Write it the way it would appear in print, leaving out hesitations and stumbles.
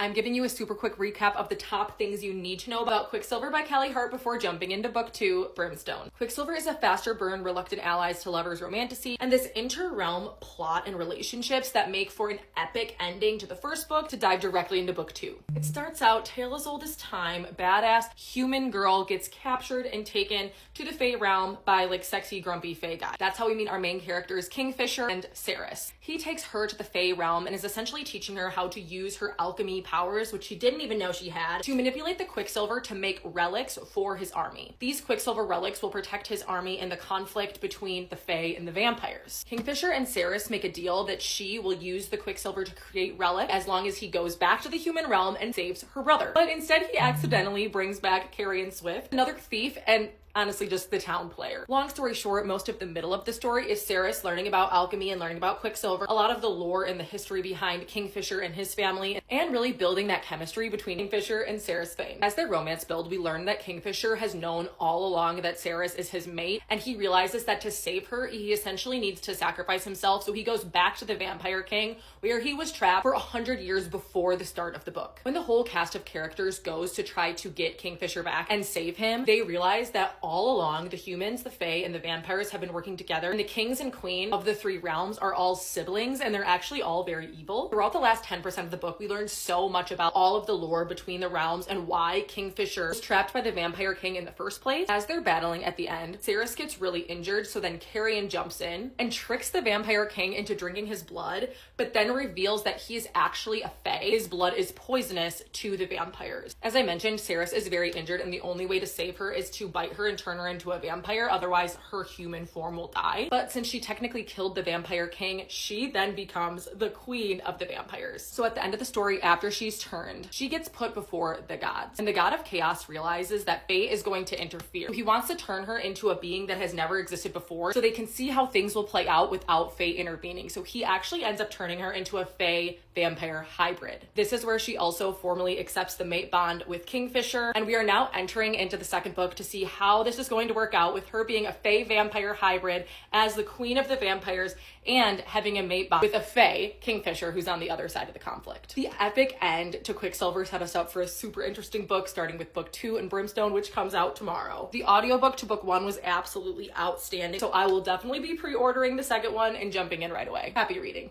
I'm giving you a super quick recap of the top things you need to know about Quicksilver by Callie Hart before jumping into book 2, Brimstone. Quicksilver is a faster burn, reluctant allies to lovers romantasy, and this inter-realm plot and relationships that make for an epic ending to the first book to dive directly into book 2. It starts out, tale as old as time, badass human girl gets captured and taken to the Fae realm by sexy grumpy Fae guy. That's how we meet our main characters, Kingfisher and Ceres. He takes her to the Fae realm and is essentially teaching her how to use her alchemy powers, which she didn't even know she had, to manipulate the Quicksilver to make relics for his army. These Quicksilver relics will protect his army in the conflict between the Fae and the vampires. Kingfisher and Ceres make a deal that she will use the Quicksilver to create relic as long as he goes back to the human realm and saves her brother. But instead he accidentally brings back Carrion Swift, another thief, and honestly just the town player. Long story short, most of the middle of the story is Ceres learning about alchemy and learning about Quicksilver, a lot of the lore and the history behind Kingfisher and his family, and really building that chemistry between Kingfisher and Ceres Fane. As their romance builds, we learn that Kingfisher has known all along that Ceres is his mate, and he realizes that to save her, he essentially needs to sacrifice himself, so he goes back to the Vampire King, where he was trapped for 100 years before the start of the book. When the whole cast of characters goes to try to get Kingfisher back and save him, they realize that all along, the humans, the Fae, and the vampires have been working together, and the kings and queen of the 3 realms are all siblings, and they're actually all very evil. Throughout the last 10% of the book, we learn so much about all of the lore between the realms and why Kingfisher was trapped by the Vampire King in the first place. As they're battling at the end, Ceres gets really injured, so then Carrion jumps in and tricks the Vampire King into drinking his blood, but then reveals that he is actually a Fae. His blood is poisonous to the vampires. As I mentioned, Ceres is very injured, and the only way to save her is to bite her and turn her into a vampire, otherwise her human form will die. But since she technically killed the Vampire King, she then becomes the queen of the vampires. So at the end of the story, after she's turned, she gets put before the gods, and the god of chaos realizes that fate is going to interfere. He wants to turn her into a being that has never existed before, so they can see how things will play out without fate intervening. So he actually ends up turning her into a Fae vampire hybrid. This is where she also formally accepts the mate bond with Kingfisher, and we are now entering into the second book to see how this is going to work out, with her being a Fae vampire hybrid as the queen of the vampires and having a mate bond with a Fae, Kingfisher, who's on the other side of the conflict. The epic end to Quicksilver set us up for a super interesting book, starting with book 2 and Brimstone, which comes out tomorrow. The audiobook to book 1 was absolutely outstanding, so I will definitely be pre-ordering the second one and jumping in right away. Happy reading.